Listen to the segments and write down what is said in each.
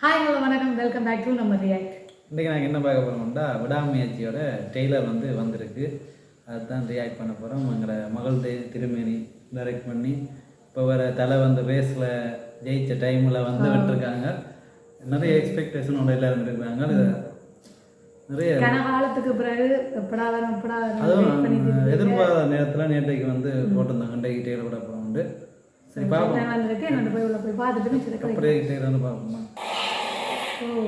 Hi hello வணக்கம் welcome back to நம்ம react. இன்றைக்கி நாங்கள் என்ன பார்க்க போகிறோம்னா விடாமுயற்சியோட டெய்லர் வந்து வந்திருக்கு. அதுதான் ரியாக்ட் பண்ண போகிறோம். எங்களோட மகள் திருமேனி டைரக்ட் பண்ணி இப்போ வர தலை வந்து ரேஸில் ஜெயித்த டைமில் வந்து விட்டுருக்காங்க. நிறைய எக்ஸ்பெக்டேஷனோட எல்லோரும் இருக்காங்க. நிறைய காலத்துக்கு பிறகு அதுவும் எதிர்பாராத நேரத்தில் நேற்றைக்கு வந்து போட்டிருந்தாங்க. இன்றைக்கு டெய்லர் விட போகிறோம். சரி பார்ப்போம். போய் பார்த்துட்டு அப்படியே டெய்லர் வந்து பார்ப்போமா. ஓ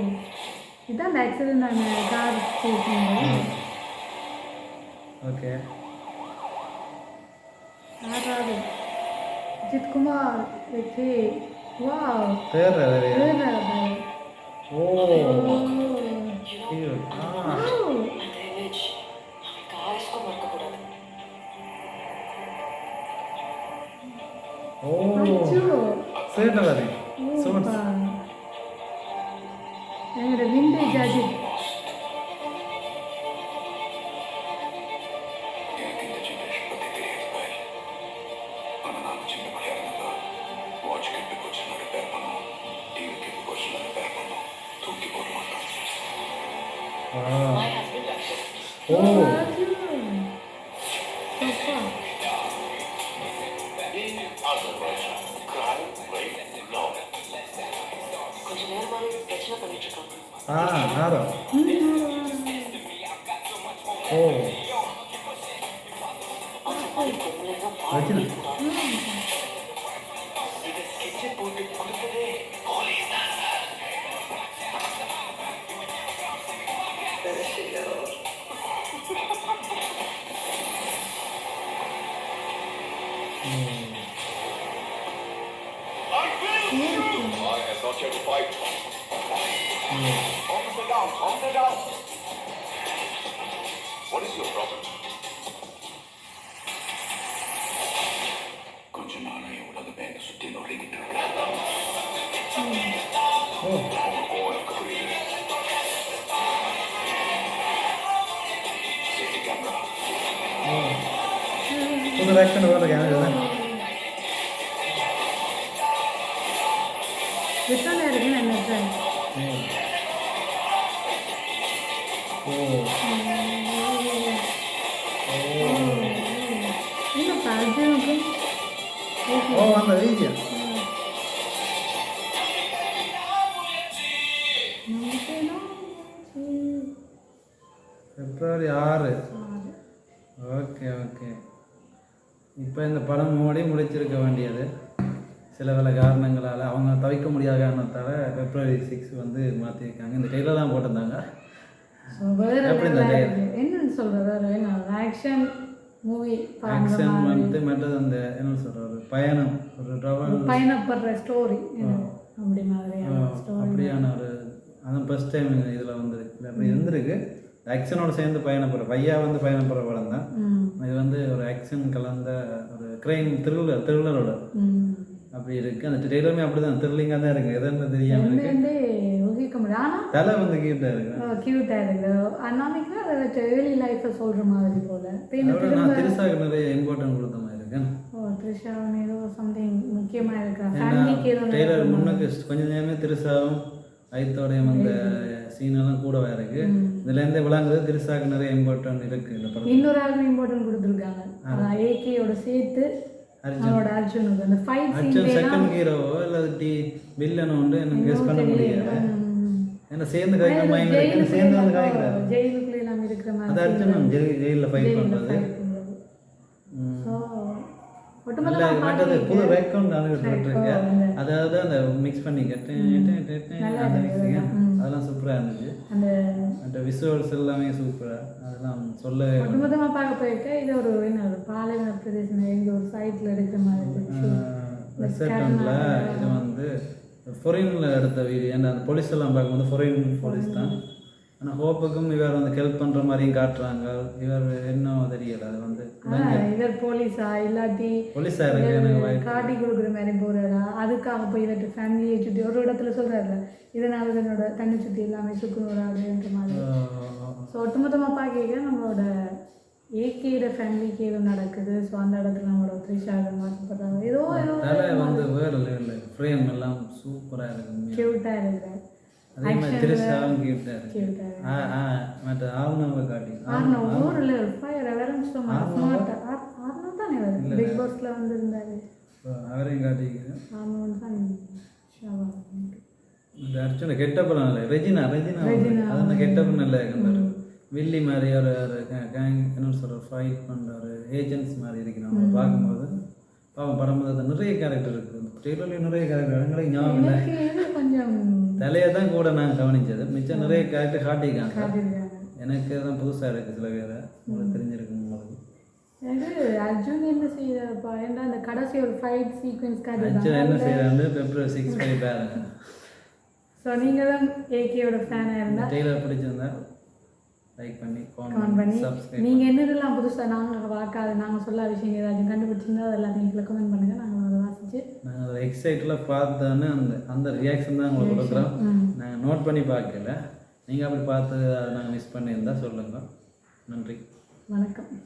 இதான் ஆக்சிடென்ட் ஆன கார் ஓகே. ஆறாவது அஜித் குமார் ஓகே வாவ் பேர் ஓ சேட்டவாதி சூட்ஸ் எங்களோட விண்டேஜ் அஜித். ஆரோ ஓ வச்சுனா What is your problem? கொஞ்ச நாளா உலக பேங்க சுத்தி நொறுங்கிட்டு புது வேக்சின் போட்டிருக்கேன். விசாரணை இருக்கு நினைக்கிறேன். அந்த வீடியோ February 6. Okay okay. இப்போ இந்த படம் முடிச்சிருக்க வேண்டியது சில பல காரணங்களால் அவங்க தவிர்க்க முடியாத காரணத்தால் February 6 வந்து மாற்றிருக்காங்க. இந்த டைலர் தான் போட்டிருந்தாங்க. என்னன்னு சொல்கிறது ஆக்ஷன் மூவி ஆக்ஷன் வந்து மற்றது அந்த என்ன சொல்கிறது பயணம் ஒரு பயணப்படுற ஸ்டோரி அப்படி மாதிரியான அப்படியான ஒரு அதான் ஃபஸ்ட் டைம் இதில் வந்துருக்கு. அப்படி இருந்திருக்கு. ஆக்ஷனோட சேர்ந்து பயணப்படுற பையா வந்து பயணப்படுற படம் தான். இது வந்து ஒரு ஆக்ஷன் கலந்த ஒரு கிரைம் த்ரில்லரோட அப்படி இருக்குது. அந்த ட்ரெய்லருமே அப்படி தான் த்ரில்லிங்காக தான் இருக்குது. எதுன்னு தெரியாமல் ஊகிக்க முடியும். ஆனால் தலை வந்து கியூட்டாக இருக்குது. கியூட்டாக இருக்குது. அன்னைக்கு அதை ஏர்லி லைஃப்பை சொல்கிற மாதிரி போல். நான் திருசாவுக்கு நிறைய இம்பார்ட்டன்ட் கொடுத்த மாதிரி இருக்கேன். த்ரிஷா ஏதோ சம்திங் முக்கியமாக இருக்கா டெய்லர் முன்னுக்கு கொஞ்சம் நேரமே திருசாவும் ஐத்தோடையும் அந்த சீனெல்லாம் கூடவே இருக்குது. இதுலேருந்தே விளங்குது திருசாவுக்கு நிறைய இம்பார்ட்டன்ட் இருக்குது. இந்த படம் இன்னொரு ஆளுக்கு இம்பார்ட்டன்ட் கொடுத்துருக்காங்க. ஏகேயோட சேர்த்து அவரோட அர்ஜுனுக்கு அந்த ஃபைட் சீன் செகண்ட் ஹீரோவோ அல்லது வில்லனோ வந்து எனக்கு கெஸ் பண்ண முடியாது. ஏன்னா சேர்ந்து காய்க்கிற மைண்ட் இருக்கு. சேர்ந்து வந்து காய்க்கிறாரு ஜெயிலுக்குள்ள எல்லாம் இருக்கிற மாதிரி. அது அர்ஜுனன் ஜெயிலில் ஃபைட் பண்ணுறது. மற்றது புது பேக்ரவுண்ட் அனுப்பிட்டுருங்க. அதாவது அந்த மிக்ஸ் பண்ணி அந்த மிக்ஸிங்க அதெல்லாம் சூப்பராக இருந்துச்சு. அந்த விசுவல்ஸ் எல்லாமே சூப்பராக அதெல்லாம் சொல்ல மொத்தமாக பார்க்க போயிருக்கேன். இது ஒரு என்ன பாலைவன பிரதேசம் எங்கள் ஒரு சைட்டில் இருக்கிற மாதிரி ரெஸ்டாரண்ட்டில் இது வந்து ஃபொரினில் எடுத்த வீடியோ. அந்த போலீஸ் எல்லாம் பார்க்கும்போது ஃபொரின் போலீஸ் தான். ஆனால் ஹோப்புக்கும் இவர் வந்து ஹெல்ப் பண்ணுற மாதிரியும் காட்டுறாங்க. இவர் இன்னும் தெரியலை. அது வந்து இவர் போலீஸா இல்லாட்டி போலீஸாக இருக்கு எனக்கு காட்டி கொடுக்குற மாதிரி போகிறாரா அதுக்காக போய் இவர்கிட்ட ஃபேமிலியை சுற்றி ஒரு இடத்துல சொல்கிறாருல இதனால் என்னோட தண்ணி சுற்றி எல்லாமே சுக்குநூறாதுன்ற மாதிரி. ஸோ ஒட்டுமொத்தமாக பார்க்க நம்மளோட ஏகேட ஃபேமிலிக்கு ஏதோ நடக்குது. ஸோ அந்த இடத்துல நம்மளோட த்ரிஷாக மாற்றப்படுறாங்க. ஏதோ வந்து வேறு லெவலில் ஃப்ரேம் எல்லாம் சூப்பராக இருக்குது. க்யூட்டாக இருக்குது. அதே மாதிரி திருஷாவும் கியூட்டாக Cute ஆ மற்ற ஆளுநவை காட்டி ஆர்னவ் ஊரில் ஃபயர் அவரும் ஸ்மார்ட் ஆர்னவ் தானே வருது பிக் பாஸ்ல வந்து இருந்தாரு அவரையும் காட்டிக்கிறேன். ஆர்னவ் தான் ஷாவா இந்த அர்ச்சனை கெட்டப்பெல்லாம் இல்லை ரெஜினா அது கெட்டப்ப நல்லா இருக்கிறாரு. வில்லி மாதிரி ஒரு கேங் என்ன சொல்கிற ஃபைட் பண்ணுற ஒரு ஏஜென்ட்ஸ் மாதிரி இருக்கிறாங்க பார்க்கும்போது பாவம் படம் பார்த்து நிறைய கேரக்டர் இருக்குது. ட்ரெயிலர்லேயும் நிறைய கேரக்டர் எங்களுக்கு ஞாபகம் இல்லை. எனக்கு இது கொஞ்சம் தலையை தான் கூட நான் கவனித்தது, மிச்சம் நிறைய கேரக்டர் காட்டியிருக்காங்க. காட்டியிருக்காங்க. எனக்கு தான் புதுசாக இருக்குது சில பேரை உங்களுக்கு தெரிஞ்சிருக்கு உங்களுக்கு. எனக்கு அர்ஜுன் என்ன செய்யறப்பா ஏன்னா அந்த கடைசி ஒரு ஃபைட் சீக்வன்ஸ் அர்ஜுன் என்ன செய்யறான்னு February 6 பண்ணி பாருங்க. ஸோ நீங்களும் ஏகேயோட ஃபேனாக இருந்தால் ட்ரெய்லர் பிடிச்சிருந்தா லைக் பண்ணி கமெண்ட் கமெண்ட் பண்ணி சப்ஸ்கிரைப் நீங்கள் என்னதெல்லாம் புதுசாக நாங்கள் பார்க்காது நாங்கள் சொல்ல விஷயம் ஏதாச்சும் கண்டுபிடிச்சிருந்தா அது எல்லாத்தையும் எங்களை கமெண்ட் பண்ணுங்கள் நாங்கள் அதை வாசிச்சு நாங்கள் அதை எக்ஸைட்டில் பார்த்தானே அந்த ரியாக்ஷன் தான் உங்களுக்கு கொடுக்குறோம். நாங்கள் நோட் பண்ணி பார்க்கல, நீங்கள் அப்படி பார்த்து அதை நாங்கள் மிஸ் பண்ணியிருந்தால் சொல்லுங்கள். நன்றி, வணக்கம்.